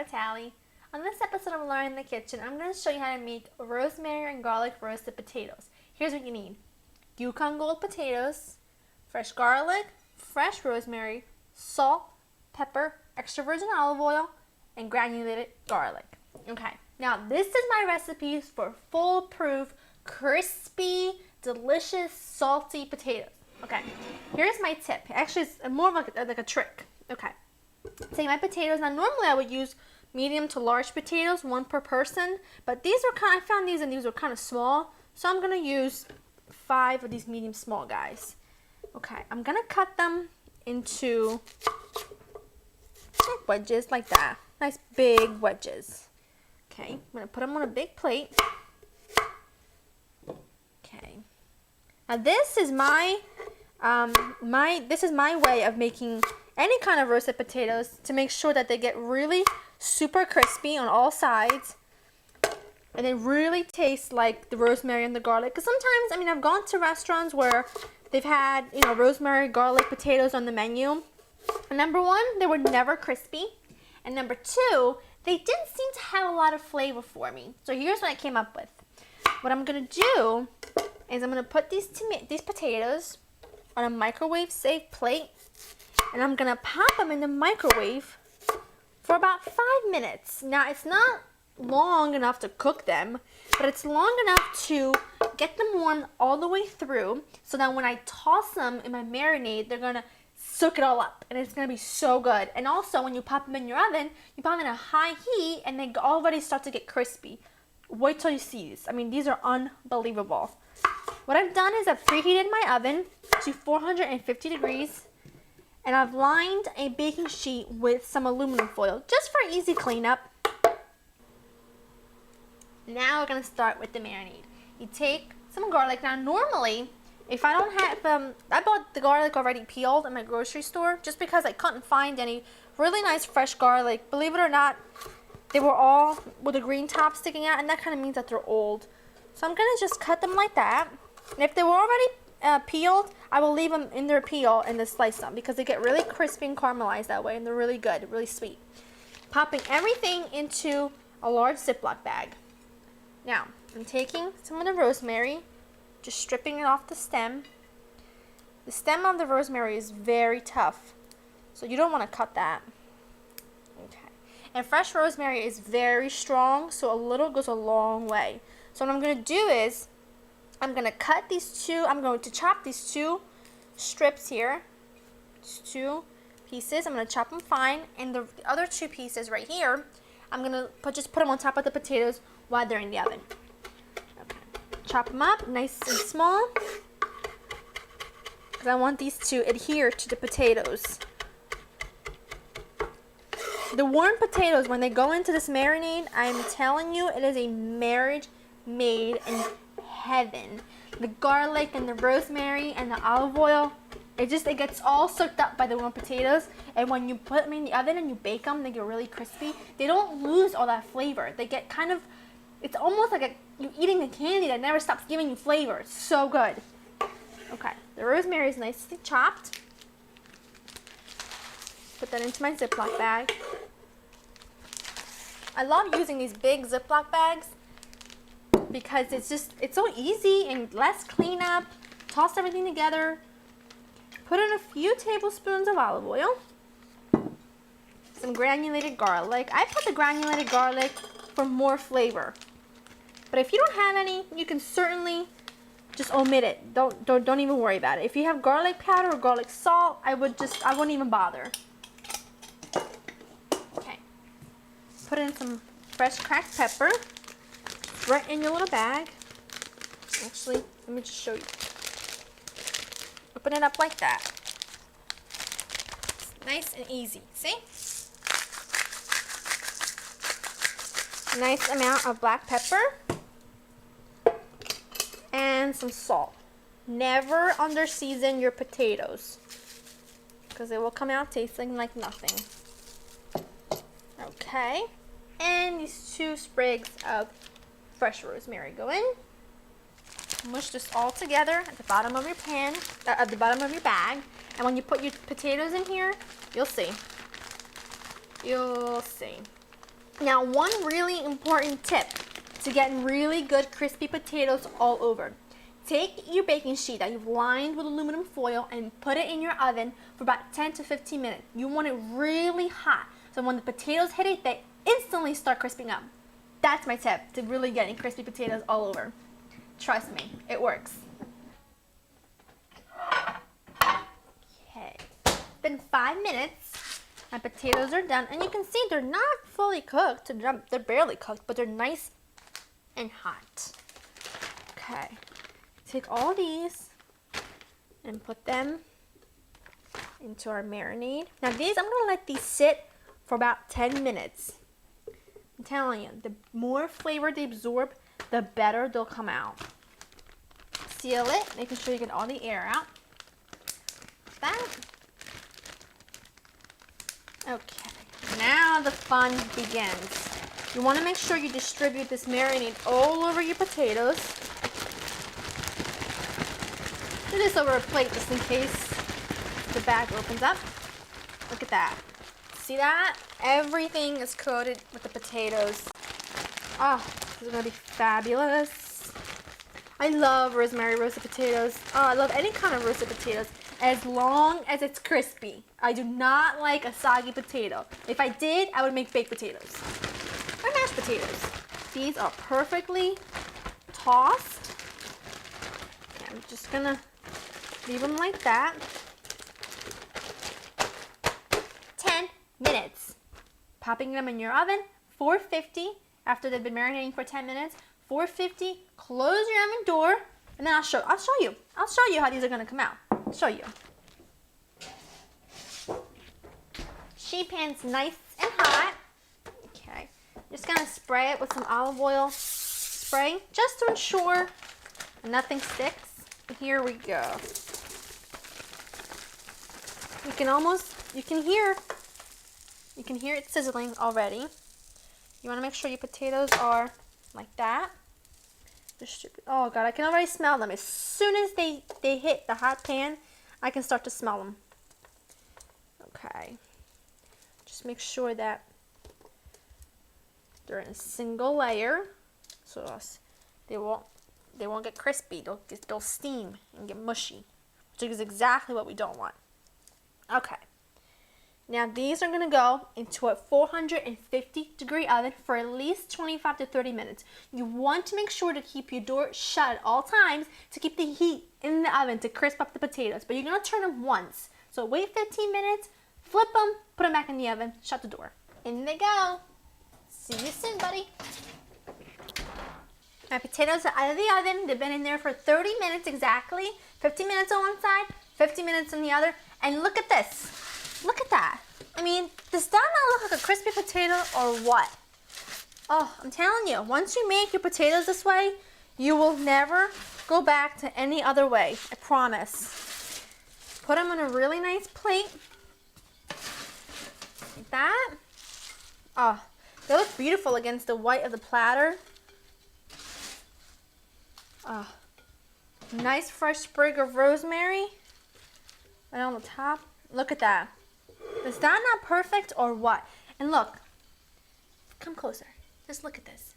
Vitale. On this episode of Learning in the Kitchen, I'm going to show you how to make rosemary and garlic roasted potatoes. Here's what you need. Yukon Gold potatoes, fresh garlic, fresh rosemary, salt, pepper, extra virgin olive oil, and granulated garlic. Okay, now this is my recipes for foolproof, crispy, delicious, salty potatoes. Okay, here's my tip. Actually, it's more of like a trick. Okay, take my potatoes. Now, normally I would use medium to large potatoes, one per person, but these are I found these and these were kind of small, so I'm gonna use 5 of these medium small guys. Okay, I'm gonna cut them into wedges like that, nice big wedges. Okay, I'm gonna put them on a big plate. Okay, now this is my way of making any kind of roasted potatoes to make sure that they get really super crispy on all sides and they really taste like the rosemary and the garlic. Because sometimes, I mean, I've gone to restaurants where they've had, you know, rosemary, garlic, potatoes on the menu. And number one, they were never crispy. And number two, they didn't seem to have a lot of flavor for me. So here's what I came up with. What I'm going to do is I'm going to put these potatoes on a microwave-safe plate. And I'm going to pop them in the microwave for about 5 minutes. Now, it's not long enough to cook them, but it's long enough to get them warm all the way through so that when I toss them in my marinade, they're going to soak it all up and it's going to be so good. And also, when you pop them in your oven, you pop them in a high heat and they already start to get crispy. Wait till you see these. I mean, these are unbelievable. What I've done is I've preheated my oven to 450 degrees. And I've lined a baking sheet with some aluminum foil, just for easy cleanup. Now we're going to start with the marinade. You take some garlic. Now normally, if I don't have, I bought the garlic already peeled in my grocery store, just because I couldn't find any really nice fresh garlic. Believe it or not, they were all with a green top sticking out, and that kind of means that they're old. So I'm going to just cut them like that. And if they were already peeled, I will leave them in their peel and then slice them because they get really crispy and caramelized that way, and they're really good, really sweet. Popping everything into a large Ziploc bag. Now, I'm taking some of the rosemary, just stripping it off the stem. The stem of the rosemary is very tough, so you don't want to cut that. Okay. And fresh rosemary is very strong, so a little goes a long way. So what I'm going to do is I'm going to cut these two, I'm going to chop these 2 strips here, 2 pieces. I'm going to chop them fine, and the other 2 pieces right here, I'm going to just put them on top of the potatoes while they're in the oven. Okay. Chop them up nice and small, because I want these to adhere to the potatoes. The warm potatoes, when they go into this marinade, I'm telling you, it is a marriage made in heaven. The garlic and the rosemary and the olive oil, it gets all soaked up by the warm potatoes, and when you put them in the oven and you bake them, they get really crispy. They don't lose all that flavor. They get kind of, it's almost like you're eating a candy that never stops giving you flavor. It's so good. Okay, the rosemary is nicely chopped. Put that into my Ziploc bag. I love using these big Ziploc bags because it's so easy and less cleanup. Toss everything together. Put in a few tablespoons of olive oil. Some granulated garlic. I put the granulated garlic for more flavor. But if you don't have any, you can certainly just omit it. Don't even worry about it. If you have garlic powder or garlic salt, I wouldn't even bother. Okay. Put in some fresh cracked pepper. Right in your little bag. Actually, let me just show you. Open it up like that. It's nice and easy. See? Nice amount of black pepper. And some salt. Never under season your potatoes, because they will come out tasting like nothing. Okay. And these 2 sprigs of fresh rosemary go in. Mush this all together at the bottom of your pan, at the bottom of your bag. And when you put your potatoes in here, you'll see. You'll see. Now, one really important tip to get really good crispy potatoes all over. Take your baking sheet that you've lined with aluminum foil and put it in your oven for about 10 to 15 minutes. You want it really hot, so when the potatoes hit it, they instantly start crisping up. That's my tip to really getting crispy potatoes all over. Trust me, it works. Okay, it's been 5 minutes. My potatoes are done, and you can see they're not fully cooked. They're barely cooked, but they're nice and hot. Okay, take all these and put them into our marinade. Now these, I'm gonna let these sit for about 10 minutes. I'm telling you, the more flavor they absorb, the better they'll come out. Seal it, making sure you get all the air out. That. Okay, now the fun begins. You want to make sure you distribute this marinade all over your potatoes. Do this over a plate just in case the bag opens up. Look at that. See that? Everything is coated with the potatoes. Oh, this is going to be fabulous. I love rosemary roasted potatoes. Oh, I love any kind of roasted potatoes as long as it's crispy. I do not like a soggy potato. If I did, I would make baked potatoes or mashed potatoes. These are perfectly tossed. Okay, I'm just gonna leave them like that. 10 minutes. Popping them in your oven, 450. After they've been marinating for 10 minutes, 450. Close your oven door, and then I'll show you. I'll show you how these are gonna come out. I'll show you. Sheet pan's nice and hot. Okay, just gonna spray it with some olive oil spray just to ensure nothing sticks. Here we go. You can hear it sizzling already. You want to make sure your potatoes are like that. Oh God, I can already smell them. As soon as they hit the hot pan, I can start to smell them. Okay. Just make sure that they're in a single layer, so they won't get crispy. They'll steam and get mushy, which is exactly what we don't want. Okay. Now these are going to go into a 450-degree oven for at least 25 to 30 minutes. You want to make sure to keep your door shut at all times to keep the heat in the oven to crisp up the potatoes. But you're going to turn them once. So wait 15 minutes, flip them, put them back in the oven, shut the door. In they go. See you soon, buddy. My potatoes are out of the oven. They've been in there for 30 minutes exactly. 15 minutes on one side, 15 minutes on the other. And look at this. Look at that. I mean, does that not look like a crispy potato or what? Oh, I'm telling you, once you make your potatoes this way, you will never go back to any other way. I promise. Put them on a really nice plate. Like that. Oh, they look beautiful against the white of the platter. Oh, nice fresh sprig of rosemary right on the top. Look at that. Is that not perfect or what? And look, come closer. Just look at this.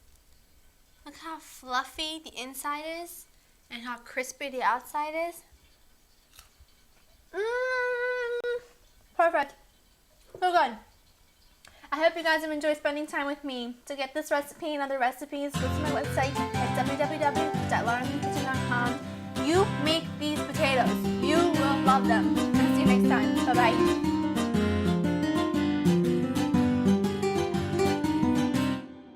Look how fluffy the inside is and how crispy the outside is. Perfect. So good. I hope you guys have enjoyed spending time with me. To get this recipe and other recipes, go to my website at www.laurenkitchen.com. You make these potatoes. You will love them. And see you next time. Bye-bye.